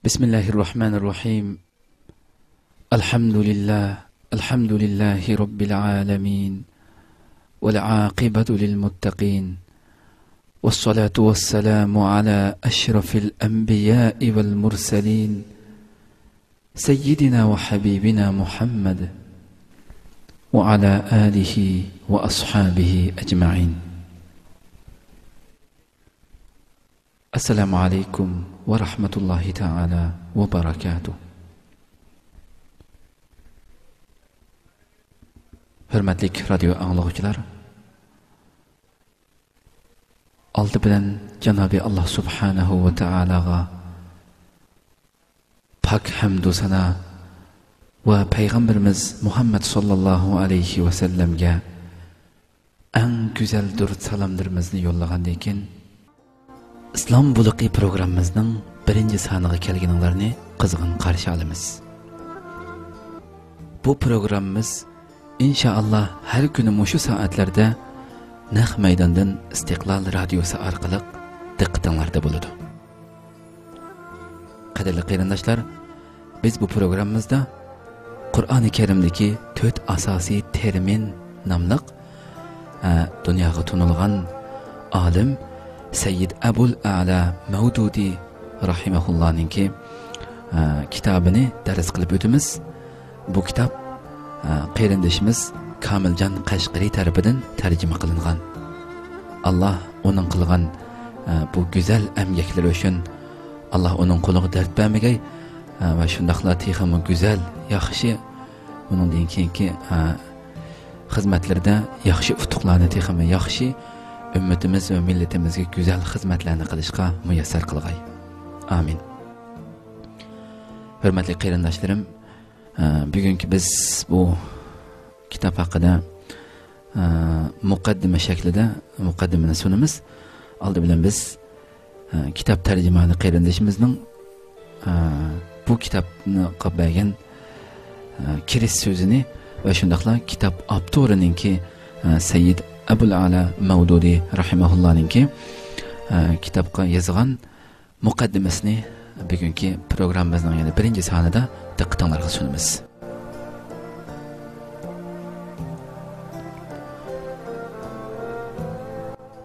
بسم الله الرحمن الرحيم. الحمد لله رب العالمين، والعاقبة للمتقين، والصلاة والسلام على أشرف الأنبياء والمرسلين، سيدنا وحبيبنا محمد وعلى آله وأصحابه أجمعين. Assalamu alaikum wa rahmatullahi ta'ala wa barakatuh. Hürmetli radyo anlıqçılar, aldı bilen Cenab-ı Allah subhanahu wa ta'alaga pak hamdu sana ve Peygamberimiz Muhammed sallallahu aleyhi ve sellemge en güzel dürüt salamlarımızı yollagan dekin, İslam buluqi programımızın birinci sanığı kelginlerini kızgın karşı alımız. Bu programımız inşallah her günü muşu saatlerde Naq Meydan'dan İstiqlal Radyosu arkalık diqqatinlarda buludu. Kadirli qeyrindaşlar, biz bu programımızda Kur'an-ı Kerim'deki 4 asasi termin namlıq dünyaya tunulgan alim Seyyid Abul A'la Mevdudi rahimahullah'ın ki kitabını ders kılıp ötümüz. Bu kitap qeyrindeşimiz Kamilcan Qashqari tarafından tercüme kılıngan. Allah onun kılgan bu güzel emgekleri üçün Allah onun kuluğu dert vermegey ve şundaqla tiximi güzel, yaxşı onun deyin ki hizmetlerde yaxşı utuqlarını tiximi yaxşı ümmetimiz ve milletimizge güzel hizmetlerini kılışqa müyesser kılgay. Amin. Hürmetli qeyrindaşlarım, bugünkü biz bu kitap hakkında mukaddime şeklinde mukaddimini sunumuz. Aldı bilen biz kitap tercümanı qeyrindaşımızın bu kitabını qabayan kiriş sözünü ve şundaqla kitap aptorunun ki Seyyid Abul A'la Mevdudi rahimahullah'ın ki kitapqa yazgan mukaddimesini bugünkü programımızın yani birinci sahnede diqqatinizlarga sunumuz.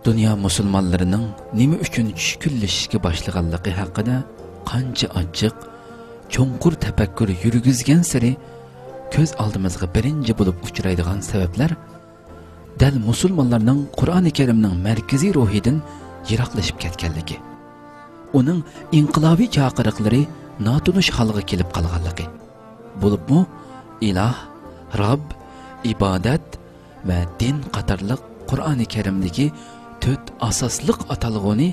Dünya musulmonlarining nima uchun tushkunlashishga boshlaganligi haqida qancha ochiq, cho'nqur tafakkur yurgizgan sari ko'z oldimizga birinchi bo'lib uchraydigan sabablar dal musulmonlarning Qur'oni Karimning markaziy ruhidan yiroqlashib ketganligi, uning inqilobiy chaqiriqlari notunish holga kelib qolganligi, bo'libmi iloh, Rob, ibodat va din qatorliq Qur'oni Karimdagi 4 asosliq atalg'uni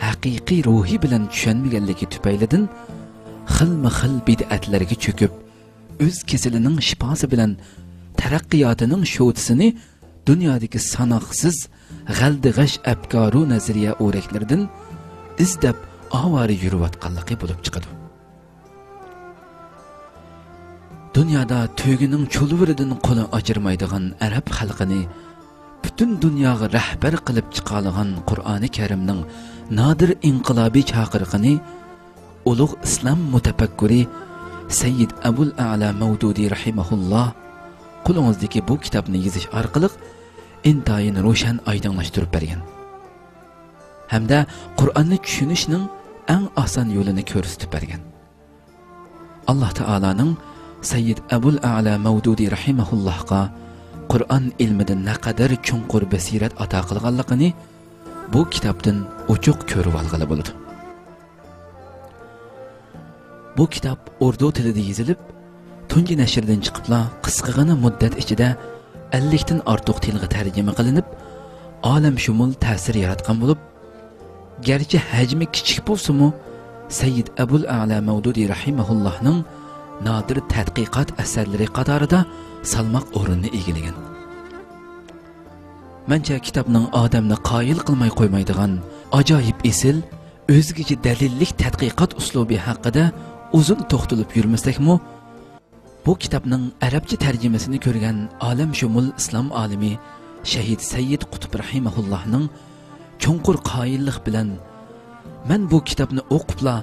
haqiqiy ruhi bilan tushunmaganligi tufaylidan xilma-xil bid'atlarga cho'kib, o'z kasalining shifosi bilan taraqqiyotining sho'tisini dünyadaki sanoqsiz g'aldig'ash afkoru nazariya o'raklaridan izlab avori yurayotganligi bo'lib chiqadi. Dunyoda to'gining cho'lviridan qo'li ajirmaydigan arab xalqini butun dunyoga rahbar qilib chiqargan Qur'oni Karimning nodir inqilobiy chaqiriqini ulug' islom mutafakkiri Seyyid Abul A'la Mevdudi rahimahulloh qo'lingizdagi bu kitobni yozish orqali intayin ro'shan oydinlashtirib bergan hamda Qur'onni tushunishning eng oson yo'lini ko'rsatib bergan. Alloh taolaning Seyyid Abul A'la Mevdudi rahimahullohga Qur'on ilmidan naqadar chunqur basirat ato qilganligini bu kitobdan ochiq ko'rib olg'ili bo'ladi. Bu kitob urdu tilida yozilib, tunji nashrdan chiqibla qisqagina muddat ichida 50 dan ortiq tilga tarjima qilinib, olam shumul ta'sir yaratgan bo'lib, garchi hajmi kichik bo'lsa-mu, Seyyid Abul A'la Mevdudi rahimahullohning nodir tadqiqot asarlari qatorida salmoq o'rinni egallagan. Mencha kitobning odamni qoyil qilmay qo'ymaydigan ajoyib esil, o'zgacha dalillik tadqiqot uslubi haqida uzun to'xtalib yurmasakmi, bu kitobning arabcha tarjimasini ko'rgan olam shumul islom olimi Shahid Sayyid Qutb rahimahullohning chunqur qoyillik bilan "Men bu kitobni o'qibla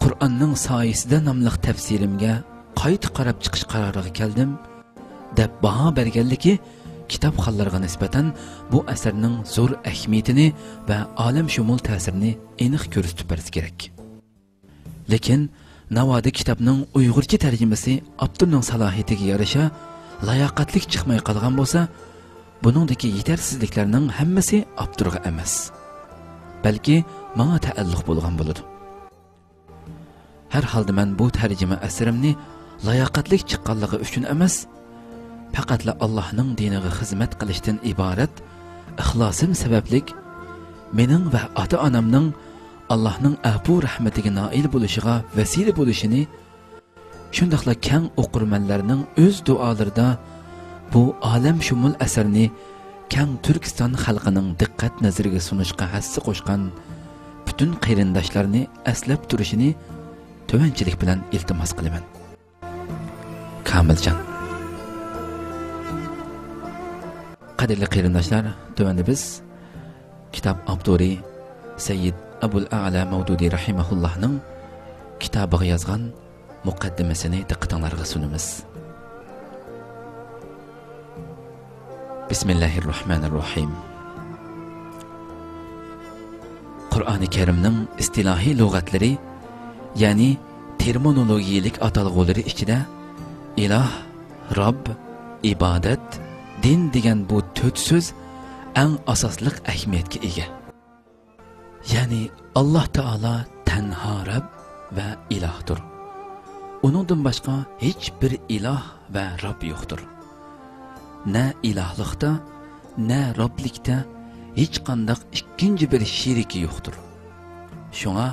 Qur'onning soyasida nomli tafsirimga qayta qarab chiqish qaroriga keldim deb baho berganligi kitobxonlarga nisbatan bu asarning zo'r ahamiyatini va olamshumul ta'sirini aniq ko'rsatib berish kerak. Lekin Navodi kitobning Uyg'urcha tarjimasi avtorning salohiyatiga yarasha layoqatli chiqmay qolgan bo'lsa, buningdagi yetersizliklarning hammasi avtorga emas, balki menga taalluq bo'lgan bo'ladi. Har holda men bu tarjima asarimni layoqatli chiqqanligi uchun emas, faqat Allohning diniga xizmat qilishdan iborat ixlosim sabablik mening va ota-onamning Allohning afu rahmatiga noil bo'lishiga vasila bo'lishini, shundaqla keng o'qirmanlarning o'z duolarida bu olamshumul asarni keng Turkiston xalqining diqqat nazariga sunishga hassa qo'shgan butun qarindoshlarni aslab turishini tovanchilik bilan iltimos qilaman. Kamiljon. Qadrli qarindoshlar, tuvanda biz kitob avtori Sayyid Abul A'la Mavdudi rahimahullohning kitobiga yozgan muqaddimasini diqqatingizga sunamiz. Bismillahirrohmanirrohim. Qur'oni Karimning istilohiy lug'atlari, ya'ni terminologiyalik atalg'ulari ichida iloh, Robb, ibodat, din degan bu 4 so'z eng asosli ahamiyatga ega. Ya'ni Alloh taolo tanho Robb va ilohdir. Uningdan boshqa hech bir iloh va Robb yo'qdir. Na ilohlikda, na Roblikda hech qanday ikkinchi bir sheriki yo'qdir. Shunga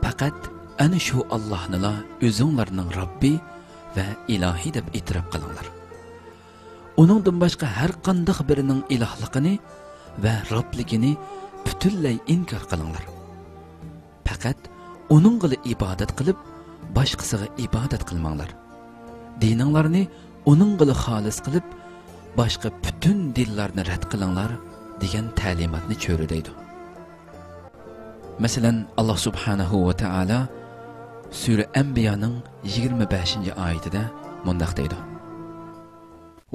faqat ana shu Allohnila o'zinglarning Robbi va ilohi deb e'tirof qilinglar. Uningdan boshqa har qanday birining ilohligini va Robligini butunlay inkor qilinglar. Faqat uningga ibodat qilib, boshqasiga ibodat qilmanglar. Dininglarni uningga xolis qilib, boshqa butun dinlarni rad qilinglar degan ta'limotni cho'ridaydi. Masalan, Alloh subhanahu va taolo Sura Anbiyaning 25-oyatida mundaq deydi: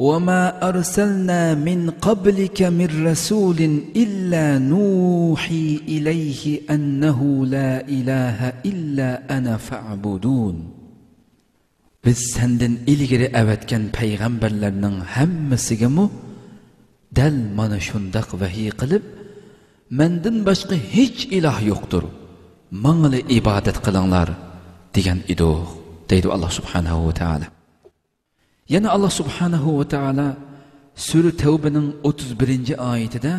وَمَا أَرْسَلْنَا مِنْ قَبْلِكَ مِنْ رَسُولٍ إِلَّا نُوحِي إِلَيْهِ أَنَّهُ لَا إِلَهَ إِلَّا أَنَا فَاعْبُدُونَ. Biz senden ilgiri evetken peygamberlerinin hemmesiga mu dal mana şundaq vahiy qilib, menden başqa hiç ilah yoktur, mangli ibadet qilinglar degan edi, deydi Allah subhanahu wa ta'ala. Yana Allah subhanahu wa ta'ala Sura Tevbe'nin 31-oyatida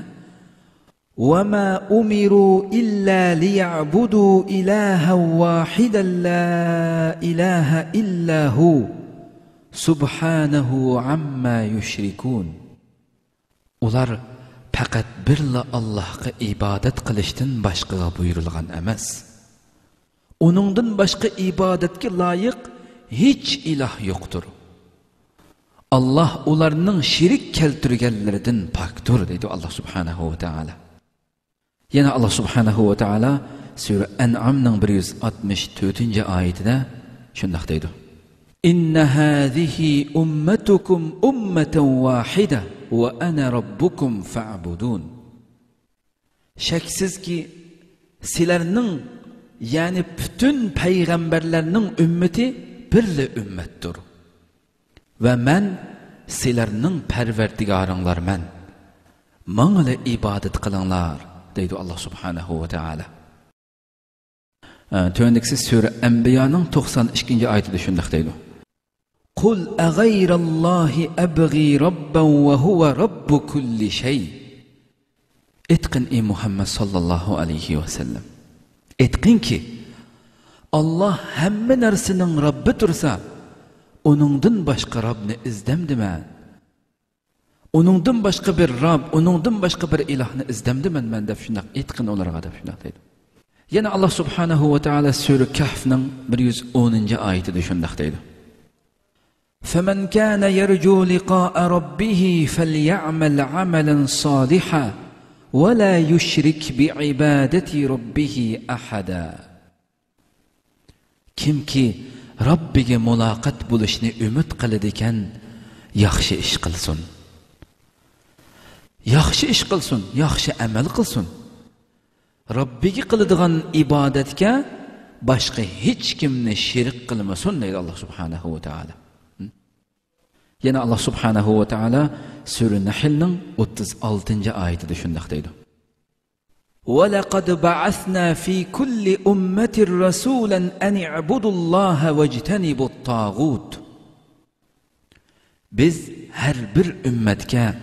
وَمَا أُمِرُوا إِلَّا لِيَعْبُدُوا إِلَهًا وَاحِدًا لَا إِلَهَ إِلَّا هُوَ سُبْحَانَهُ عَمَّا يُشْرِكُونَ. Ular faqat birla Allohga ibodat qilishdan boshqaga buyurilgan emas. Uningdan boshqa ibodatga loyiq hech iloh yo'qdir. Allah ularning shirik keltirganlaridan pokdir, deydi Allah subhanahu wa ta'ala. Yana Allah subhanahu wa ta'ala Sura An'amning 164-oyatida shundaq deydi: İnna hazihi ummatukum ummatan wahida wa ana rabbukum fa'budun. Shaksizki sizlarning, ya'ni bütün payg'ambarlarning ummati birli ummatdir. Ve men sizlarning parvardigoringlarman. Manga ibodat qilinglar, deydi Allah subhanahu wa ta'ala. Tövendiksi Sura Anbiyaning 92-oyatida shundaq deydi: Qul ag'ayrallahi abghi robban wa huwa robbu kulli shay. Etqin ey Muhammad sallallahu alayhi wa sallam. Etqin ki Allah hamma narsaning Robbi tursa, onundan başqa Rabbni izdamdiman. Onundan başqa bir Rabb, onundan başqa bir ilahni izdamdiman men deb shundaq etqin ularga deb shundaq deydi. Yana Allah subhanahu wa ta'ala Sura Kahfning 110-oyatida shundaq deydi: فَمَنْ كَانَ يَرْجُو لِقَاءَ رَبِّهِ فَلْيَعْمَلْ عَمَلًا صَالِحًا وَلَا يُشْرِكْ بِعِبَادَةِ رَبِّهِ أَحَدًا. Kimki Rabbiga muloqot bo'lishni umid qiladi ekan, yaxshi ish qilsin. Yaxshi ish qilsin, yaxshi amal qilsin. Rabbiga qiladigan ibodatga boshqa hech kimni shirik qilmasin deydi Alloh subhanahu va taolo. Yana Alloh subhanahu va taolo sura Nahlning 36-oyatida shunday deydi. وَلَقَدْ بَعَثْنَا فِي كُلِّ أُمَّةٍ رَسُولًا أَنِ اعْبُدُوا اللَّهَ وَاجْتَنِبُوا الطَّاغُوتَ. Biz her bir ümmetke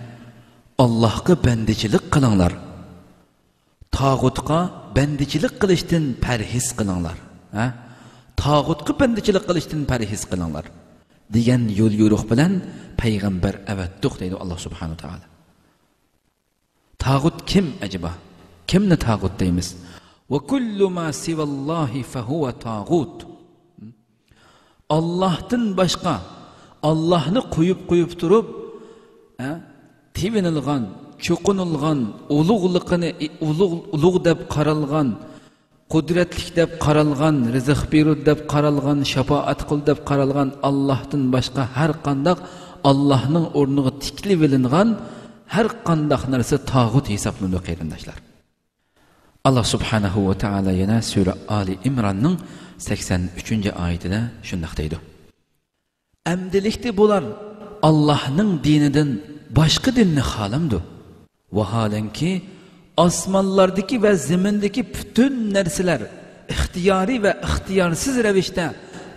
Allah'a bendiçilik kılınlar. Tağutqa bendiçilik kılıştın perhiz kılınlar. Tağutqa bendiçilik kılıştın perhiz kılınlar. Diyen yol yoruq bilen peygamber evettik deydi Allah subhanahu ta'ala. Tağut kim acaba? Kimni tağut deymiz? Ve kullu ma sivallahi fehuve tağut. Allah'tan başka, Allah'ını koyup durup tivinilgan, çokunulgan, ulug deb qaralgan, kudretlik deb qaralgan, rizq berud deb qaralgan, şafaat qil deb qaralgan Allah'tan başka her qandaq Allah'ның o'rniga tikli bilingan her qandaq narsa tağut hesaplanır qeyrindaşlar. Allah subhanahu wa ta'ala yana sura Ali İmran'ның 83. ayetida shunday deydi. Emdilikte bular Allah'ның dininden başka dinni xalamdı. Vahalenki asmanlardaki ve zemindeki bütün narsalar ixtiyari ve ixtiyarsız revişte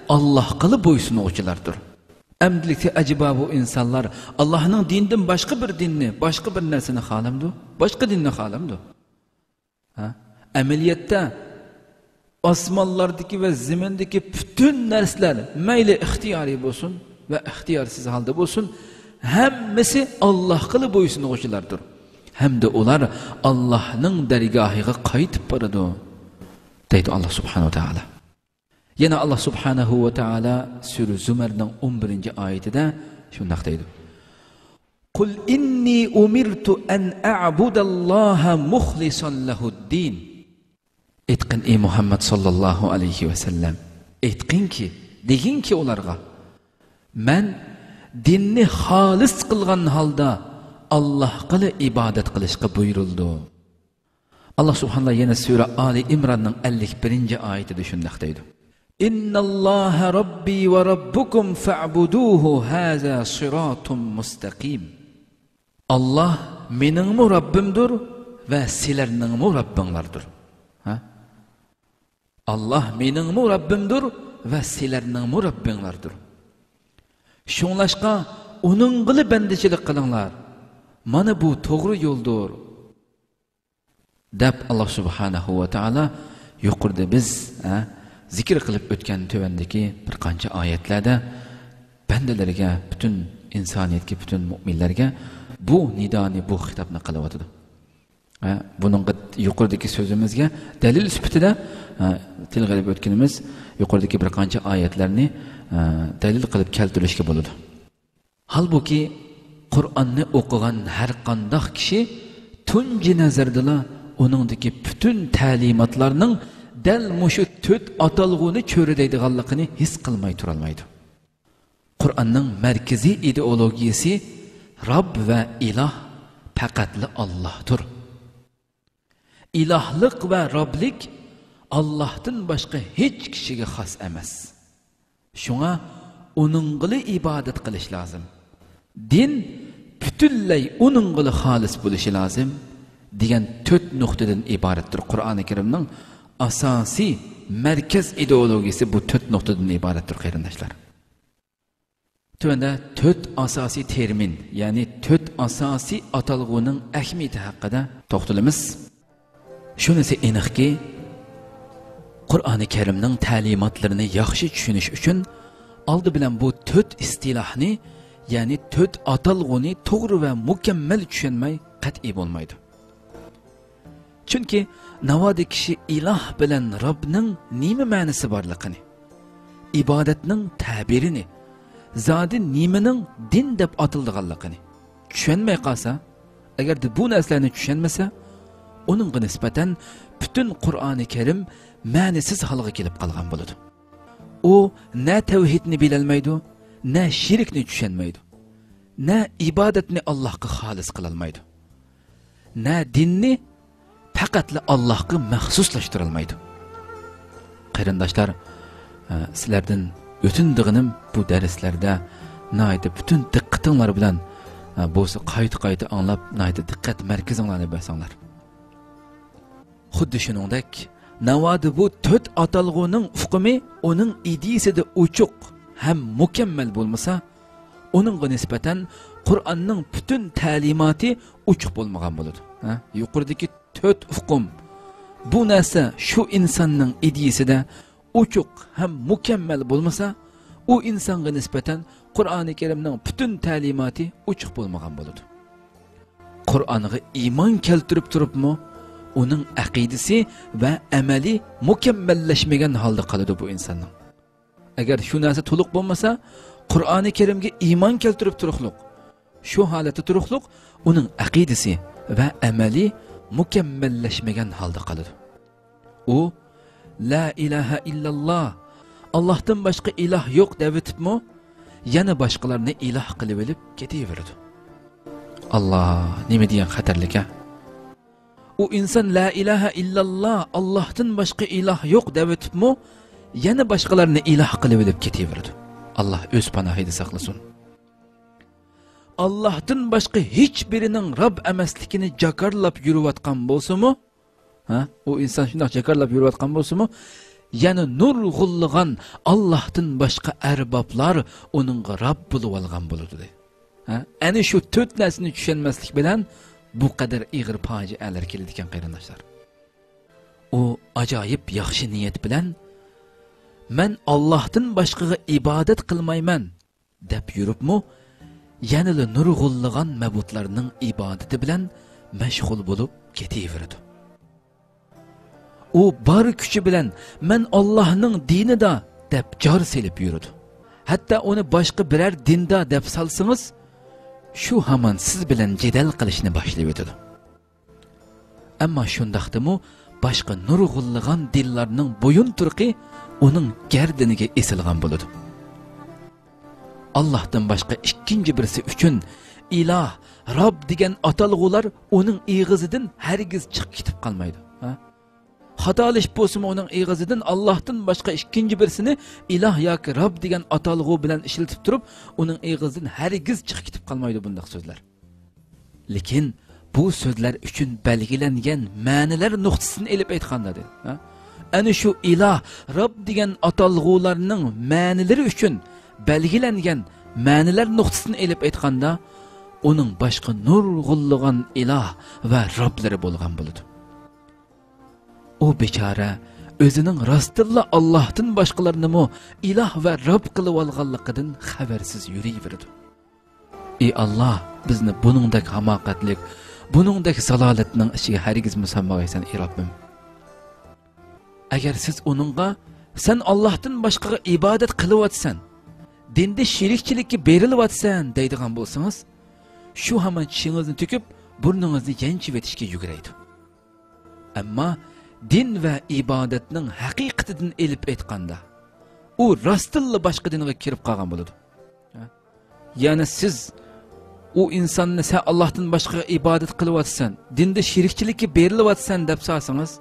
Allah kılı boysunu uçulardır. Emdilikte acaba bu insanlar Allah'ın dininden başka bir dinni, başka bir narsani xalamdı? Başka dinni xalamdı. Ameliyette asmanlardaki ve zemindeki bütün narsalar meyli ixtiyari olsun ve ixtiyarsız halde olsun, hemmesi Allah kılı boysunu uçulardır. Hem de onlar Allah'ın dergahıga qaytib barıdı deydi Allah subhanahu wa ta'ala. Yine Allah subhanahu wa ta'ala sura Zümer'nin 11. ayetinde şunday deydi. Kul inni umirtu en a'budallaha mukhlisan lehu'd-din. Etkin ey Muhammed sallallahu aleyhi ve sellem. Etkin ki, degin ki onlarga, men dinni halis kılgan halda Allah kılı ibadet kılışka buyuruldu. Allah subhanallah yine sura Ali İmran'ın 51. ayeti düşünmekteydi. İnna Allaha Rabbi ve Rabbukum fa'buduhu haza sıratun mustaqim. Allah mening mu Rabbimdir ve sizlerning mu Rabbinglardir. Allah mening mu Rabbimdir ve sizlerning mu Rabbinglardir. Şunlaşqa onun qılı bendiçilik qılыңlar. Mana bu to'g'ri yo'ldir. Deb Allah subhanahu va taala yuqorida biz zikr qilib o'tgan tövendeki bir qancha oyatlarda bandalarga, bütün insoniyatga, bütün mu'minlarga bu nidoni, bu xitobni qilyapti. Buning yuqoridagi so'zimizga dalil sifatida tilg'ilib o'tganimiz yuqoridagi bir qancha oyatlarni dalil qilib keltirishga bo'ladi. Halbuki Kur'an'ı okugan her qandaq kişi tunci nazardala onundaki bütün talimatlarının del muşu tüt atalğını çöredeydiğanlıqını his qılmay turalmaydı. Kur'an'ın merkezi ideologiyası Rab ve ilah faqatli Allah'tır. İlahlık ve Rablik Allah'tan başka hiç kişiye xas emas. Şuna onunla ibadet qilish lazım. Din bütünley onunla halis buluşu lazım diyen 4 noktadan ibarettir. Kur'an-ı Kerim'nin asasi merkez ideolojisi bu 4 noktadan ibarettir qeyrindaşlar. Tövende 4 asasi termin, yani 4 asasi atalğının ahmiyeti hakkında toxtalımız. Şunisi aniqki, Kur'an-ı Kerim'nin talimatlarını yaxshi tushunish uchun aldı bilen bu 4 istilahni, yani 4 atalğını to'g'ri ve mükemmel tushunmay qat'iy bo'lmaydi. Çünkü navodi kishi ilah bilen Rabbning nima ma'nosi borligini, ibodatning ta'birini, zodi nimaning din deb atilganligini tushunmay qolsa, agar bu narsalarni tushunmasa, uningga nisbatan bütün Qur'oni Kerim ma'nisiz holga kelib qolgan bo'ladi. o ne tevhidni bilelmeydi, ne şirkni düşenmeydi, ne ibadetni Allah'a halis kılalmaydı, ne dinni faqatla Allah'a mahsuslaştırılmaydı. Qarindaşlar, sizlerden ötündüğünüm bu derslerde naydı bütün diqqatinglar bilan bo'lsa qayta anlab naydı diqqat merkezinglarni bersanlar. Xuddi shuningdek, navoda bu to'rt atalg'uning hukmi uning ideyasida uchuq ham mukammal bo'lmasa, uningga nisbatan Qur'onning bütün ta'limoti uchuq bo'lmagan bo'ladi. Yuqoridagi to'rt hukm bu narsa shu insonning ideyasida uchuq ham mukammal bo'lmasa, u insonga nisbatan Qur'oni Karimning bütün ta'limoti uchuq bo'lmagan bo'ladi. Qur'onga iymon keltirib turibmi, uning aqidasi va amali mukammallashmagan holda qoladi bu insonning. Agar shu narsa to'liq bo'lmasa, Qur'oni Karimga iymon keltirib turuqliq, shu holatda turuqliq uning aqidasi va amali mukammallashmagan holda qoladi. U la ilaha illalloh, Allohdan boshqa iloh yo'q deb o'tibmi, yana boshqalarni iloh qilib olib ketaveradi. Allah, nima degan xatarlik-a? U inson la ilaha illalloh, Allohdan boshqa iloh yo'q deb o'tibmi, yana boshqalarni iloh qilib olib ketaveradi. Allah o'z panohida saqlasin. Allohdan boshqa hech birining Rob emasligini jakarlab yurayotgan bo'lsa-mu, u inson shunday jakarlab yurayotgan bo'lsa-mu, yana nurg'ulg'an Allohdan boshqa arboblar uningga Rob bo'lib olgan bo'ladi. Ana shu to'rt narsani tushunmaslik bilan bu qadar ig'ir fojialar keladi ekan qarindoshlar. U ajoyib yaxshi niyat bilan men Allohdan boshqaga ibodat qilmayman deb yuribmi, yanada nurg'ulg'an mabudlarning ibodati bilan mashg'ul bo'lib ketaveradi. U bar kuchi bilan men Allohning dinida deb jor selib yuradi. Hatta uni boshqa biror dinda deb salsangiz, shu hamon siz bilan jadal qilishni boshlayib o'tadi. Ammo shundaqdimi boshqa nurg'ulg'an dinlarning bo'yin turqi uning gardiniga esilgan bo'ladi. Allohdan boshqa ikkinchi birisi uchun iloh, Rob degan atalg'ular uning ig'izidan hargiz chiqib ketib qolmaydi. Xatolish bo'lsa-mu uning ig'izidan Allohdan boshqa ikkinchi birisini iloh yoki Rob degan atalg'u bilan ishlatib turib, uning ig'izidan hargiz chiqib ketib qolmaydi bunday so'zlar. Lekin bu so'zlar uchun belgilangan ma'nolar nuqtasini elib aytganda dedi. Ana shu iloh, Rob degan atalg'ularning ma'nolari uchun belgilangan ma'nolar nuqtasini elib aytganda, uning boshqa nurg'ulg'an iloh va Roblari bo'lgan bo'ladi. O bechora o'zining rostilla Allohdan boshqalarni iloh va Rob qilib olganligidan xabarsiz yurayveradi. Ey Alloh, bizni buningdek hamoqatlik, buningdek zalolatning ichiga hargiz musammoysan, ey Robbim. Agar siz uningga sen Allohdan boshqaga ibodat qilyapsan, dinda shirikchilikka berilyapsan deydigan bo'lsangiz, shu hamon tishingizni to'kib, burningizni yanchib etishga yuguraydi. Ammo din va ibodatning haqiqatidan elib aytganda, u rostilla boshqa dinga kirib qolgan bo'ladi. Ya'ni siz u insonni sen Allohdan boshqa ibodat qilyapsan, dinda shirikchilikka berilyapsan deb so'rasangiz,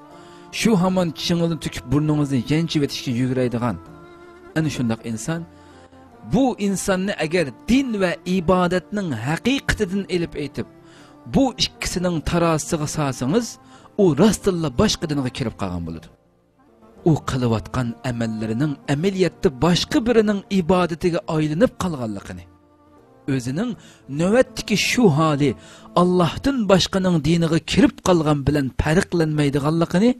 shu hamon tishingizni to'kib burningizni yanchib etishga yuguraydigan ana shunday inson, bu insonni agar din va ibodatning haqiqatidan elib aytib, bu ikkisining tarosiga solsangiz, u rostilla boshqa dinga kirib qolgan bo'ladi. U qilayotgan amallarining amaliyotda boshqa birining ibodatiga aylanib qolganligini, o'zining navbatdagi shu holi Allohdan boshqaning diniga kirib qolgan bilan farqlanmaydiganligini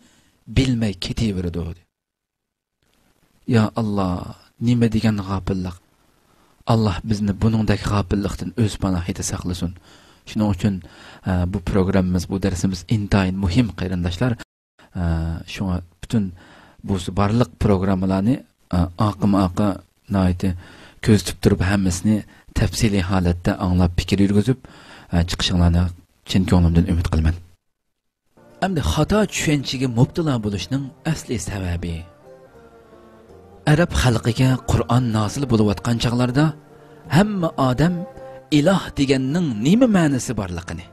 bilmay ketaveradi. Ya Allah, nima degan g'afillik. Allah bizni buningdek g'afillikdan o'z panohida saqlasin. Shuning uchun bu programmamiz, bu darsimiz intayin muhim qarindoshlar. Shunga bütün bu barliq programmalarni oqima-oqa noiti ko'z tutib turib hammasini tafsiliy holatda anglab fikr yurgizib chiqishinglarni chin ko'nglimdan umid qilaman. Endi xato tushunchaga mubtalo bo'lishning asli sababi. Arab xalqiga Qur'on nozil bo'layotgan chaqlarda hamma odam iloh deganning nima ma'nosi borligini,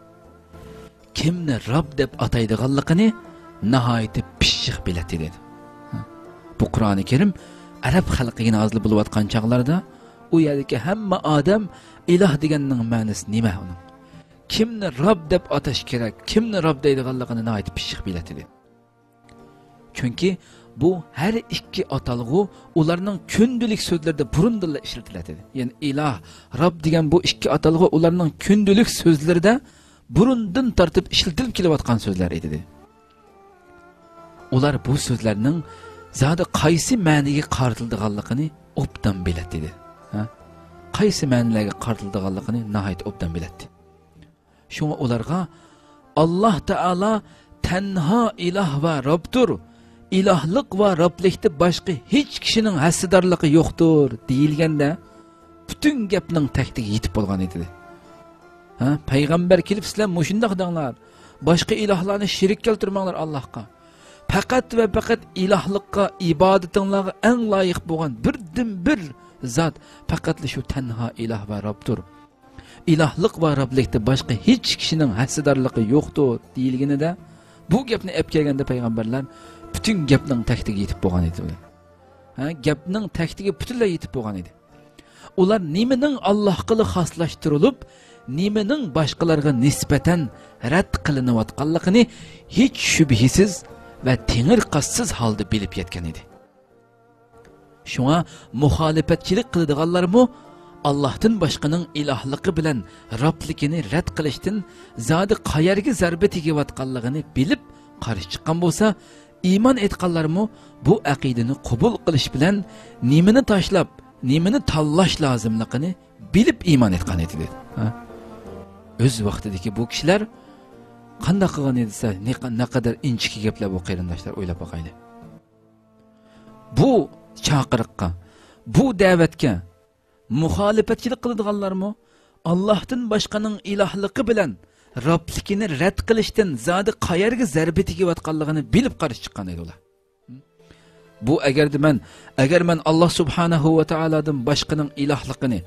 kimni Rob deb ataydiganligini nihoyatda pishiq biladi dedi. Bu Qur'oni Karim Arab xalqiga nozil bo'layotgan chaqlarda u yerdagi hamma odam iloh deganning ma'nosi nima uning? Kimni Rob deb atash kerak, kimni Rob deydiganligini nihoyatda pishiq biladi dedi. Chunki bu her ikki atalg'u ularning kundalik so'zlarida burundan ishlatiladi. Ya'ni iloh, Rob degan bu ikki atalg'u ularning kundalik so'zlarida burundan tortib ishlatilib kelayotgan so'zlar edi. Ular bu so'zlarning zodi qaysi ma'noga qaratilganligini obdan biladi dedi. Qaysi ma'nolarga qaratilganligini nihoyat obdan biladi. Shunga ularga Alloh taolo tanho iloh va Robdir. İlahlık ve Rablikte başka hiç kişinin hassadarlığı yoktur deyilgende bütün gapning taktiği yetip olgan edi. Peygamber kelip sizler muşundaq danglar. Başka ilahlarını şirik keltirmanglar Allah'a. Fakat ve fakat ilahlıkka ibadetinlarga en layık boğan birden bir zat fakatli şu tenha ilah ve Rabdir. İlahlık ve Rablikte başka hiç kişinin hassadarlığı yoktur deyilgende de bu gapni ep kelgende peygamberler bütün gapning taktiği yetip bo'lgan edi. Gapning taktiği butunlay yetip bo'lgan edi. Ular nimening Allohga xoslashtirilib, nimening boshqalarga nisbatan rad qilinayotganligini hech shubhisiz va tengirqassiz holda bilib yetgan edi. Shunga muxolifatchilik qiladiganlarmi Allohdan boshqaning ilohligi bilan Robligini rad qilishdan zodi qayerga zarba tegayotganligini bilib qarshi chiqqan bo'lsa, iman etganlarmi bu aqidani qabul qilish bilan nimani tashlab, nimani tanlash lozimligini bilib iman etgan edi. O'z vaqtidagi bu kishilar qanday qilgan edisa, ne qadar inchki gaplar bu qarindoshlar o'ylab boqaylik. Bu chaqiriqqa, bu da'vatga muxolifatchilik qiladiganlarmi Allohdan boshqaning ilohligi bilan Robligini rad qilishdan zodi qayerga zarba tegayotganligini bilib qarshi chiqqan edi ular. Bu agar men Alloh subhanahu va taolodan boshqaning ilohligini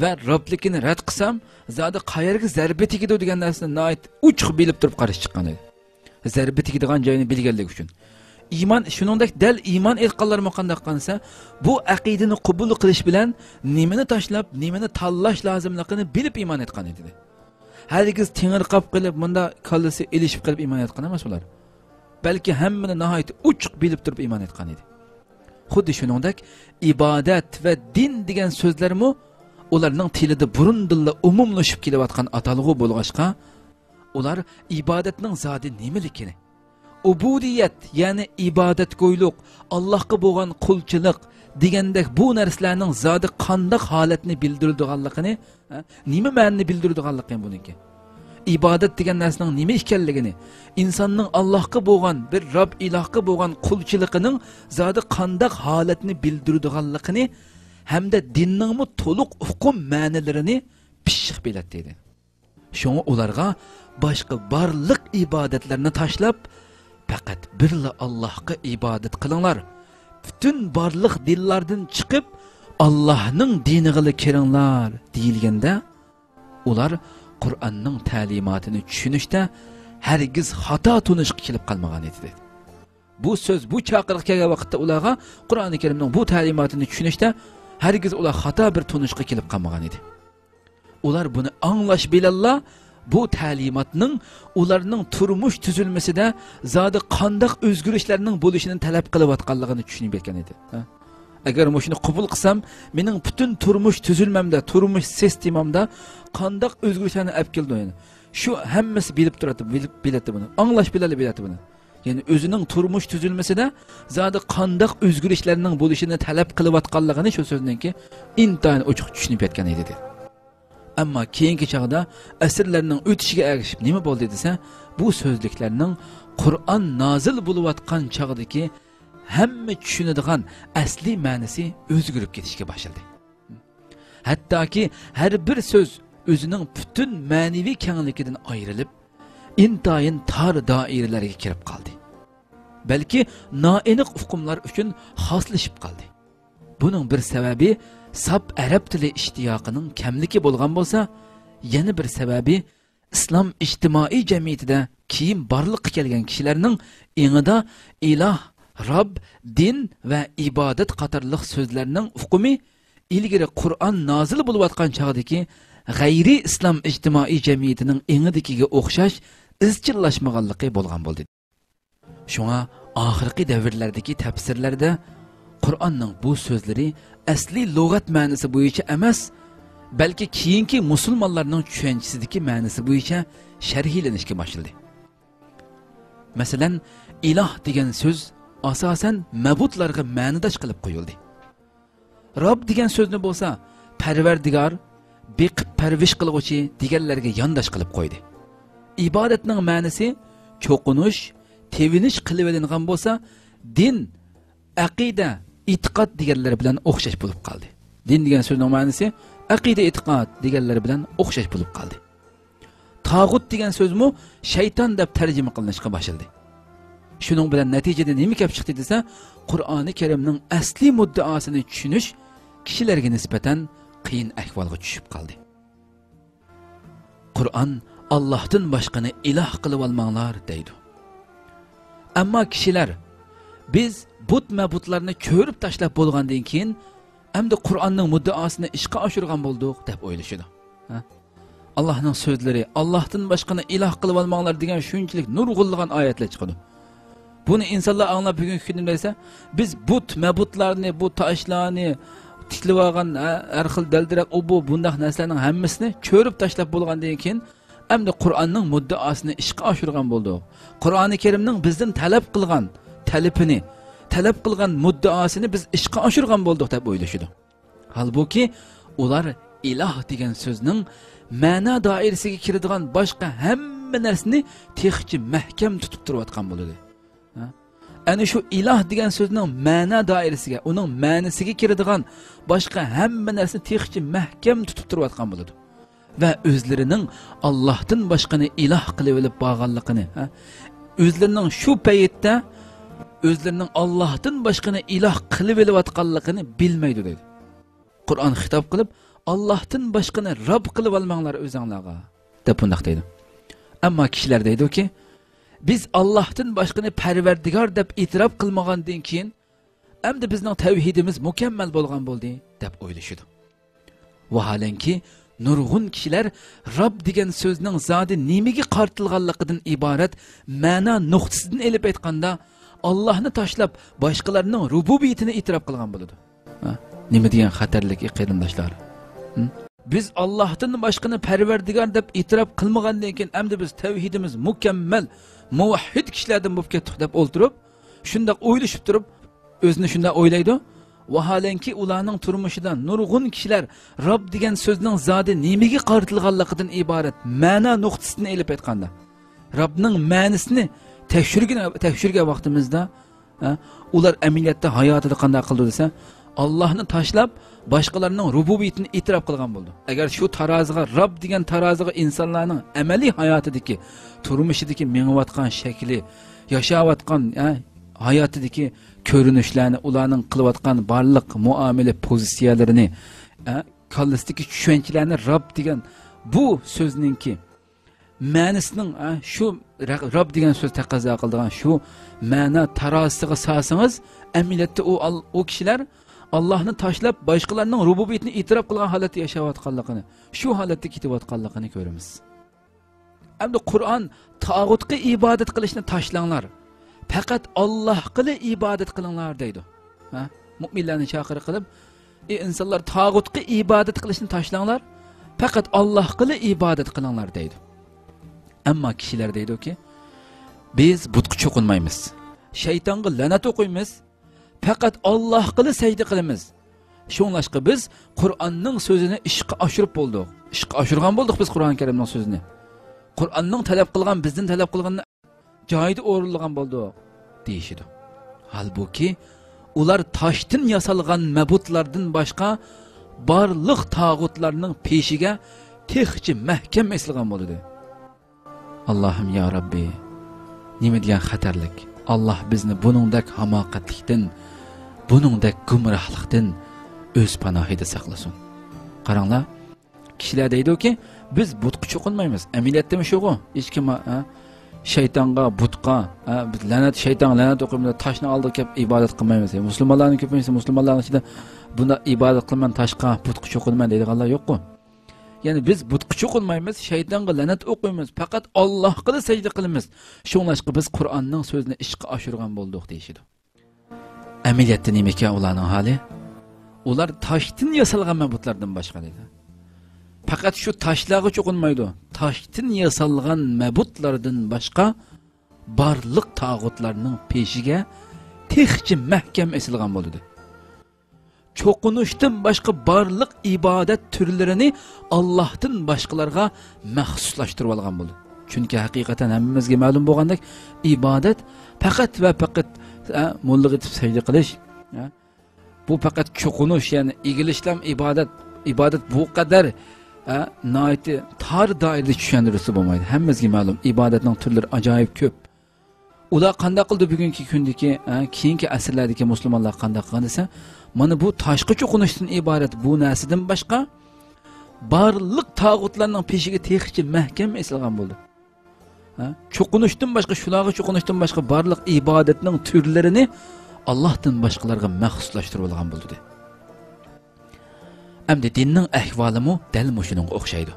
va Robligini rad qilsam, zodi qayerga zarba tegadi degan narsani nihoyat uch bilib turib qarshi chiqqan edi. Zarba tegadigan joyini bilganlik uchun. İman shuningdek dal iman etganlar qanday qilsa, bu aqidani qabul qilish bilan nimani tashlab, nimani tanlash lozimligini bilib iman etgan edi. Herkes tengirqab qilib, bunda kallasi ilishib qilib iman etgan emas ular. Balki hammani nihoyat uchuq bilib turib iman etgan edi. Xuddi shuningdek ibodat va din degan so'zlarmi ularning tilida burundan umumlashib kelayotgan atalg'u bo'lg'achqa, ular ibodatning zodi nimaligini, ubudiyat ya'ni ibodatgo'ylik, Allohga bo'lgan qulchilik degandek bu narsalarning zodi qanday holatni bildiradiganligini, nima ma'noni bildiradiganligini buniki. İbadet degan narsaning nima ekanligini, insonning Allohga bo'lgan bir Rob ilohga bo'lgan qulchiligining zodi qanday holatni bildiradiganligini hamda dinning to'liq hukm ma'nolarini pishiq biladi dedi. Shunga ularga boshqa barliq ibodatlarni tashlab faqat birla Allohga ibodat qilinglar. Bütün barliq dinlardan chiqib Allohning diniga kiringlar deyilganda ular Qur'onning ta'limotini tushunishda hargiz xato tunishga kelib qolmagan edi. Bu so'z, bu chaqiriq kelgan vaqtda ularga Qur'oni Karimning bu ta'limotini tushunishda hargiz ular xato bir tunishga kelib qolmagan edi. Ular buni anglash bilan bu ta'limotning ularning turmush tuzilmasida zodi qanday o'zgarishlarning bo'lishini talab qilayotganligini tushunib yetgan edi. Agar shuni qabul qilsam, mening butun turmush tuzilmamda, turmush sistemamda qanday o'zgarishlarni olib keldi yani. Shu hammasi bilib turadi, biladi buni. Anglash biladi buni. Yani o'zining turmush tuzilmasida zodi qanday o'zgarishlarning bo'lishini talab qilayotganligini shu so'znanki intayin ochiq tushunib yetgan edi. Ammo keyingi chaqda asrlarning o'tishiga ergishib nima bo'ldi desa, bu so'zliklarning Qur'on nozil bo'layotgan chaqdagi hamma tushunadigan asli ma'nosi o'zgarib ketishga boshladi. Hattoki har bir so'z o'zining butun ma'naviy kengligidan ayrilib, intayin tor doiralarga kirib qoldi. Balki noaniq hukmlar uchun xoslashib qoldi. Bunun bir sebebi sap Arab tili ishtiyoqining kamligi bo'lgan bo'lsa, yana bir sebebi islom ijtimoiy jamiyatida keyin barliqqa kelgan kishilarning engida iloh, Rob, din va ibodat qatorliq so'zlarning hukmi ilgari Qur'on nozil bo'layotgan chog'dagi g'ayri islom ijtimoiy jamiyatining engidikiga o'xshash izchillashmaganligi bo'lgan bo'ldi. Shunga oxirgi davrlardagi tafsirlarda Qur'onning bu so'zlari asli lug'at ma'nosi bo'yicha emas, balki keyingi musulmonlarning tushunchasidagi ma'nosi bo'yicha sharhlanishga boshladi. Masalan, iloh degan so'z asosan mabudlarga ma'nodash qilib qo'yildi. Rob degan so'zni bo'lsa, parvardigor, beqib parvish qilguvchi deganlarga yondash qilib qo'ydi. Ibodatning ma'nosi cho'qinish, tevinish qilib olingan bo'lsa, din, aqida, e'tiqod deganlar bilan o'xshash bo'lib qoldi. Din degan so'zning ma'nosi aqida, e'tiqod deganlar bilan o'xshash bo'lib qoldi. Tağut degan so'zmi shayton deb tarjima qilinishga boshladi. Shuning bilan natijada nima kelib chiqdi desa, Qur'oni Karimning asli muddaosini tushunish kishilarga nisbatan qiyin ahvolga tushib qoldi. Qur'on Allohdan boshqani iloh qilib olmanglar deydi. Ammo kishilar biz but-mabutlarni ko'rib tashlab bo'lgandan keyin endi Qur'onning muddaosini ishga oshirgan bo'ldik deb o'ylashadi. Allohning so'zlari Allohdan boshqani iloh qilib olmanglar degan shunchalik nurg'unlagan oyatlar chiqadi. Buni insonlar anglab bugungi kunda desa, biz but-mabutlarni, bu toshlarni tiklib olgan har xil daldirak bu bundaq narsalarning hammasini ko'rib tashlab bo'lgandan keyin endi Qur'onning muddaosini ishga oshirgan bo'ldik. Qur'oni Karimning bizdan talab qilgan talabini, talab qilgan muddaosini biz ishga oshirgan bo'ldik deb o'ylashadi. Halbuki ular iloh degan so'zning ma'no doirasiga kiradigan boshqa hamma narsani texchi mahkam tutib turayotgan bo'ladi. Ana shu iloh degan so'zning ma'no doirasiga, uning ma'nosiga kiradigan boshqa hamma narsani texchi mahkam tutib turayotgan bo'ladi. Va o'zlarining Allohdan boshqani iloh qilib olib bo'lganligini, o'zlarining shu paytda o'zlarining Allohdan boshqani iloh qilib olayotganligini bilmaydi deydi. Qur'on xitob qilib, Allohdan boshqani Rob qilib olmanglar o'zinglarga deb bunday deydi. Ammo kishilar deydi-ki, biz Allohdan boshqani parvardigor deb e'tirof qilmagandan keyin endi bizning tavhidimiz mukammal bo'lgan bo'ldi deb o'ylashadi. Vaholanki nurg'un kishilar Rob degan so'zning zodi nimaga qartilganligidan iborat ma'no nuqtasidan elib aytganda Allohni tashlab boshqalarning rububiyatini e'tirof qilgan bo'ladi. Nima degan xatarlik qarindoshlar. Biz Allohdan boshqani parvardigor deb e'tirof qilmagandan keyin endi biz tavhidimiz mukammal muvahhid kishilardan bo'lib ketdik deb o'ltirib, shunday o'ylashib turib, o'zini shunday o'ylaydi. Vaholanki ularning turmushida nurg'un kishilar Rob degan so'zning zodi nimaga qartilganligidan iborat ma'no nuqtasini elib aytganda, Robning ma'nosini tekshirgan vaqtimizda ular amaliyotda hayotida qanday qildi desa, Allohni tashlab boshqalarning rububiyatini e'tirof qilgan bo'ldi. Agar shu taroziga Rob degan taroziga insonlarning amaliy hayotidagi, turmushidagi mengayotgan shakli, yashayotgan hayotidagi ko'rinishlarni, ularning qilayotgan barliq muomala pozitsiyalarini, kallasdagi tushunchalarni Rob degan bu so'zningki ma'nosining shu Rob degan so'z taqozo qiladigan shu ma'no tarozisiga solsangiz, amaliyotda u kishilar Allohni tashlab boshqalarning rububiyatini e'tirof qilgan holatda yashayotganligini, shu holatda ketayotganligini ko'ramiz. Endi Qur'on tağutga ibodat qilishni tashlanglar, faqat Allohga ibodat qilinglar deydi. Mu'minlarni chaqirib qilib, insonlar tağutga ibodat qilishni tashlanglar, faqat Allohga ibodat qilinglar deydi. Ammo kishilar deydi-ki, biz butga cho'qinmaymiz, shaytonga la'nat o'qiymiz, faqat Allohga sajda qilamiz. Shunlashqa biz Qur'onning so'zini ishga oshirib bo'ldik. Ishga oshirgan bo'ldik biz Qur'on Karimning so'zini. Qur'onning talab qilgan, bizdan talab qilganni joyida o'rinlagan bo'ldik deyishidi. Halbuki ular toshdan yasalgan mabutlardan boshqa barliq tağutlarning peshiga texchi mahkam esilgan bo'ldi. Allohim ya Rabbi, nima degan xatarlik. Allah bizni buningdek hamoqatlikdan, buningdek gumrohlikdan, öz panohida saqlasin. Qaranglar, kishilar deydi-ki, biz butqa cho'qinmaymiz. Amaliyotda shu-ku. Hech kim shaytonga, butqa, biz la'nat shayton la'nat o'qiymiz, toshni oldiga kelib ibodat qilmaymiz. Musulmonlarning ko'pincha musulmonlarning ichida bunda ibodat qilman, toshqa, butqa cho'qinman deydiganlar yo'q-ku. Ya'ni biz butqa cho'qinmaymiz, shaytonga la'nat o'qiymiz, faqat Allohga sajda qilamiz. Shunlashqa biz Qur'onning so'zini ishqa oshirgan bo'ldik deyshidi. Amaliyotda nima ekan ularning holi? Ular toshdan yasalgan mabutlardan boshqa deydi. Faqat shu toshlarga cho'qinmaydi. Toshdan yasalgan mabutlardan boshqa barliq tog'utlarning peshiga texchi mahkam esilgan bo'ldi. Çoqunuşdan başqa barlıq ibadet türlerini Allah'tan başqalarga məxsuslaşdırıb alğan boldu. Çünki haqiqatan hammamizga ma'lum bo'lgandek, ibadet faqat va faqat mo'lliq etib sajda qilish, bu faqat çoqunuş, ya'ni egilishlam ibadet bu qadar noiti tar doirada tushuntirsa bo'lmaydi. Hammamizga ma'lum, ibadetning turlari ajoyib ko'p. Ular qanday qildi bugungi kundagi, keyingi asrlardagi musulmonlar qanday qilgan desa, mana bu toshqa cho'qinishdan iborat bu narsadan boshqa barliq tog'utlarning peshiga texchi mahkam esilgan bo'ldi. Cho'qinishdan boshqa, shularga cho'qinishdan boshqa barliq ibodatning turlarini Allohdan boshqalarga maxsuslashtirib olgan bo'ldi. Endi dinning ahvolimi dal mushuning o'xshaydi.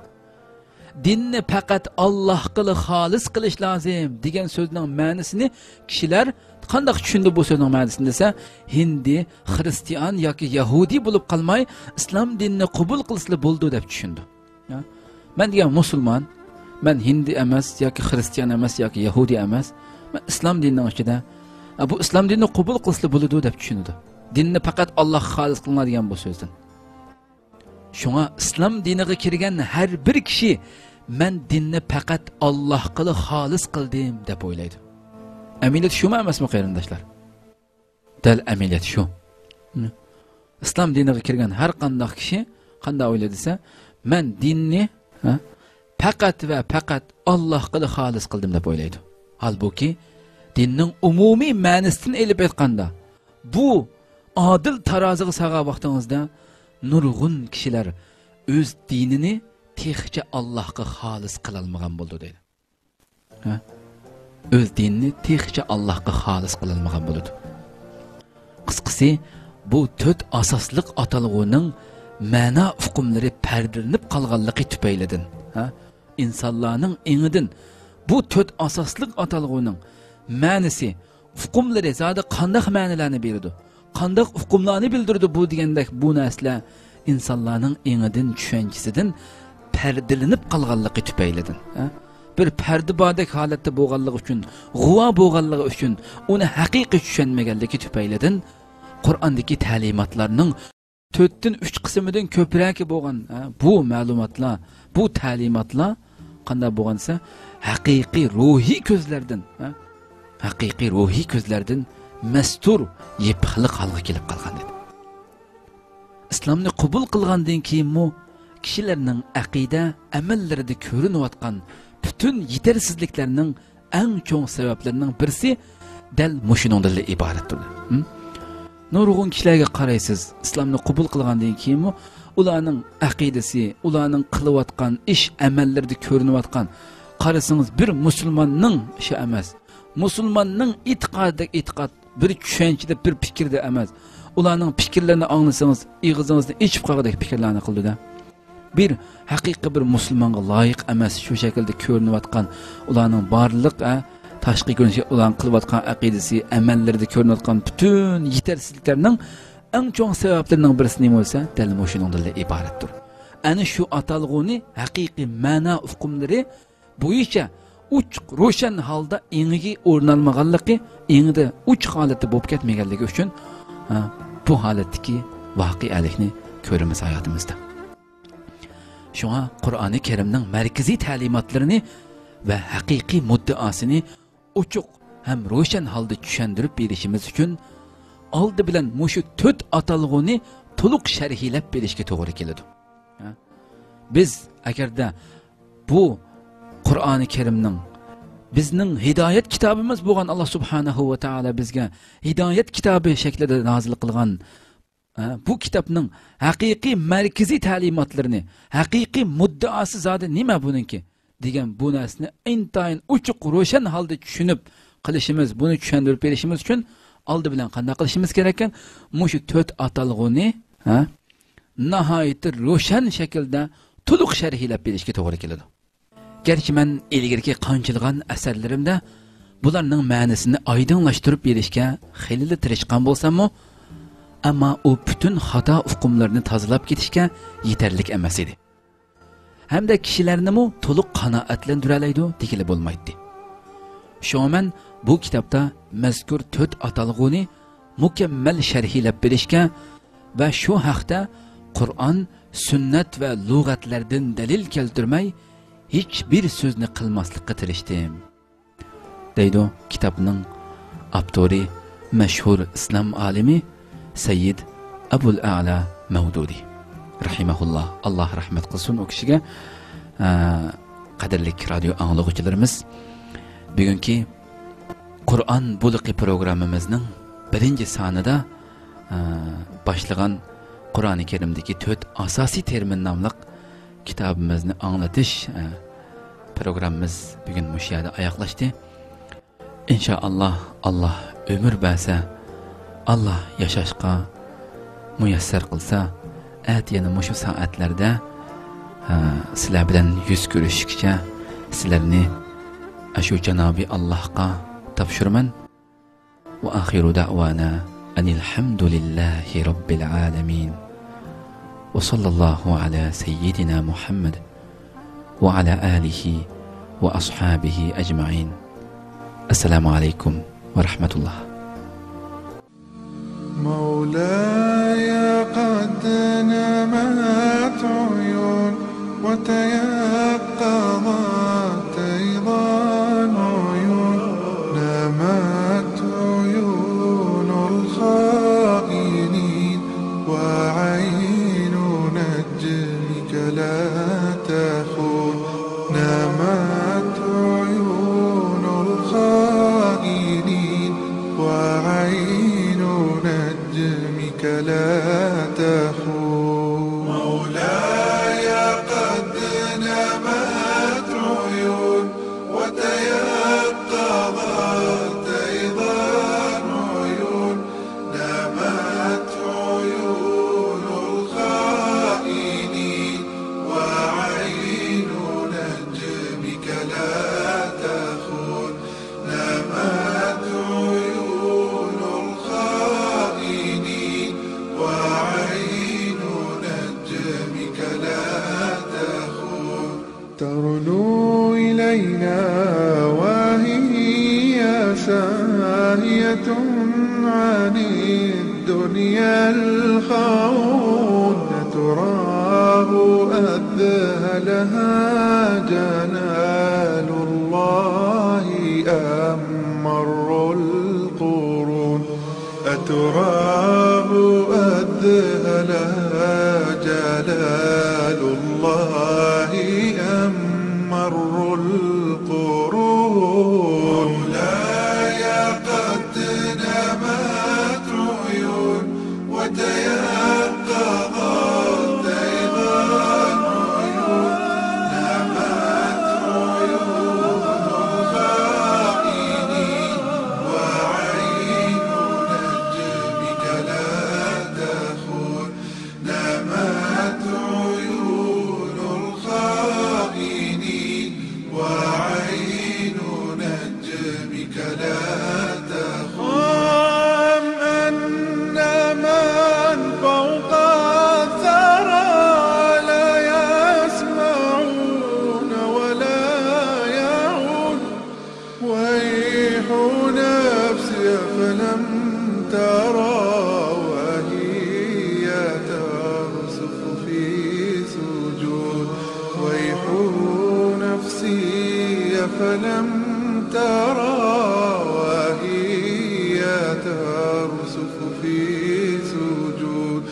Dinni faqat Allohga xolis qilish lozim degan so'zning ma'nosini kishilar qanday tushundi bu so'zning ma'nosini desa, Hindi, Xristian yoki Yahudi bo'lib qolmay, islom dinini qabul qilsa bo'ldi deb tushundi. Men degan musulmon, men Hindi emas yoki Xristian emas yoki Yahudi emas, men islom dinining ichida bu islom dinini qabul qilsa bo'ldi deb tushundi. Dinni faqat Alloh xolis qilinadigan bu so'zdan. Şuna İslam diniga kirgan her bir kishi men dinni faqat Allohga xolis qildim deb o'ylaydi. Amaliyat shumi emasmi qarindoshlar? Dal amaliyat shu. İslam diniga kirgan har qanday kishi qanday o'ylaydi desa, men dinni faqat va faqat Allohga xolis qildim deb o'ylaydi. Halbuki dinning umumiy ma'nosini elib aytganda, bu adil taroziga sağa vaqtingizda nurg'un kishilar o'z dinini texcha Allohga xolis qila olmagan bo'ldi deydi. O'z dinini texcha Allohga xolis qila olmagan bo'ldi. Qisqasi bu to'rt asosliq atalg'uning ma'no uqumlari pardilanib qolganligi tufaylidan, insonlarning engidan bu to'rt asosliq atalg'uning ma'nosi, uqumlari zodi qanday ma'nolarni berdi? Qanday uqumlarni bildirdi bu degandek bu narsalar insonlarning engidan tushunchasidan pardilanib qolganligi tufaylidan. Bir pardi bordek holatda bo'lganligi uchun, g'uvo bo'lganligi uchun, uni haqiqiy tushunmaganligi tufaylidan Qur'ondagi ta'limotlarning 4dan 3 qismidan ko'proq bo'lgan bu ma'lumotlar, bu ta'limotlar qanday bo'lgansa, haqiqiy ruhiy ko'zlardan mastur yepiqli qalga kelib qolgan edi. İslamni qabul qilgandan keyin kishilarning aqida amallarida ko'rinayotgan bütün yetersizliklarning eng cho'ng sabablarining birisi dal mushuningdan iboratdir. Nurg'un kishilarga qaraysiz, islomni qabul qilgandan keyin ularning aqidasi, ularning qilayotgan ish amallarida ko'rinayotgan, qarasangiz bir musulmonning ishi emas. Musulmonning e'tiqod bir tushunchada, bir fikrda emas. Ularning fikrlarini anglasangiz, ig'izingizdan ichib qolgandek fikrlarni qildida. Bir haqiqiy bir musulmonga loyiq emas shu shaklda ko'rinayotgan, ularning barliq tashqi ko'rinishi, ularning qilayotgan aqidasi, amallarida ko'rinayotgan bütün yetersizliklarning eng cho'ng sabablarining birisi nima bo'lsa, dal mushuningdan iboratdir. Ana shu atalg'uni haqiqiy ma'no uqumlari bo'yicha uch ro'shan holda engiga o'rnalmaganligi, engida uch holatda bo'lib ketmaganligi uchun bu holatdagi voqealikni ko'ramiz hayotimizda. Shunga Qur'oni Karimning markaziy ta'limotlarini va haqiqiy muddaosini ochiq ham ro'shan holda tushuntirib berishimiz uchun oldi bilan mushu 4 atalg'uni to'liq sharhlab berishga to'g'ri keladi. Biz agarda bu Qur'oni Karimning bizning hidoyat kitobimiz bo'lgan Alloh subhanahu va taolo bizga hidoyat kitobi shaklida nozil qilgan bu kitobning haqiqiy markaziy ta'limotlarini, haqiqiy muddaosi zodi nima buningki degan bu narsani intayin ochiq ro'shan holda tushunib qilishimiz, buni tushuntirib berishimiz uchun oldi bilan qanday qilishimiz kerak ekan? Mushu 4 atalg'uni nihoyatda ro'shan shaklda to'liq sharhlab berishga to'g'ri keladi. Gerçi men ilgirki qanchilgan asarlarimda bularning ma'nosini oydinlashtirib berishga xilli tirishgan bo'lsam-mu, ammo u butun xato uqumlarni tozalab ketishga yetarlik emas edi. Hamda kishilarni mu to'liq qanoatlantirib oladi, degili bo'lmaydi. Sho'man bu kitobda mazkur 4 atalg'uni mukammal sharhlab berishga va shu haqda Qur'on, sunnat va lug'atlardan dalil keltirmay hiçbir sözünü qilmaslikqa tirishdim. Deydi kitobning avtori mashhur islom alimi Sayyid Abul A'la Mavdudi rahimahulloh. Alloh rahmat qilsin u kishiga. Qadrli radio anglovchilarimiz, bugungi Qur'on buluqi programmamizning birinchi sonida başlagan Qur'oni Karimdagi 4 asosiy termin nomli kitabimizni anglatish programmamiz bugün müşahede ayaklaştı. İnşallah Allah ömür berse, Allah yaşaşqa müyesser kılsa, yani muşu saatlerde sizler bilen yüz görüşükçe sizlerini şu Cenab-ı Allah'a tavşırman. Ve ahiru da'vana enilhamdülillahi rabbil alemin. وصلى الله على سيدنا محمد وعلى آله وأصحابه أجمعين. السلام عليكم ورحمة الله. مولاي قد نمت عيون وتيقظت أيضا عيون، نمت عيون الخائنين وعين نجمك لا تخون، نمت عيون الخائنين وعين نجمك لا تخون. مولاي قد نمت عيون وتيقظت أيضا عيون، نمت عيون الخائنين وعين نجمك لا تخون، نمت عيون الخائنين وعين نجمك لا تخون. ترنو إلينا وهي ساهية عن الدنيا الخون، تراه أذهلها جلال الله أم مر القرون، أتراه أذهلها جلال الله أم مر القرون. مولاي قد نمت عيون وتيقظت أيضا عيون، نمت عيون الخائنين وعين نجمك لا تخون، نمت عيون الخائنين وعين نجمك لا تخون. أن من فوق الثرى لا يسمعون ولا يعون، ويح نفسي فلم ترى وهي ترسف في سجود، ويح نفسي فلم ترى وهي ترسف في سجود،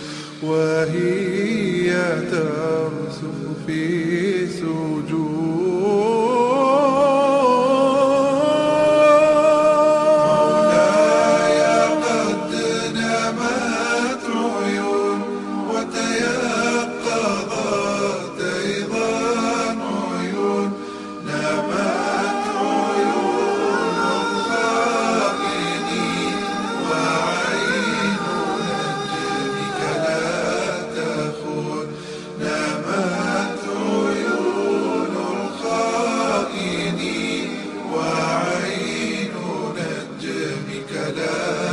وهي ترسف في سجود. مولاي قد نمت عيون ولا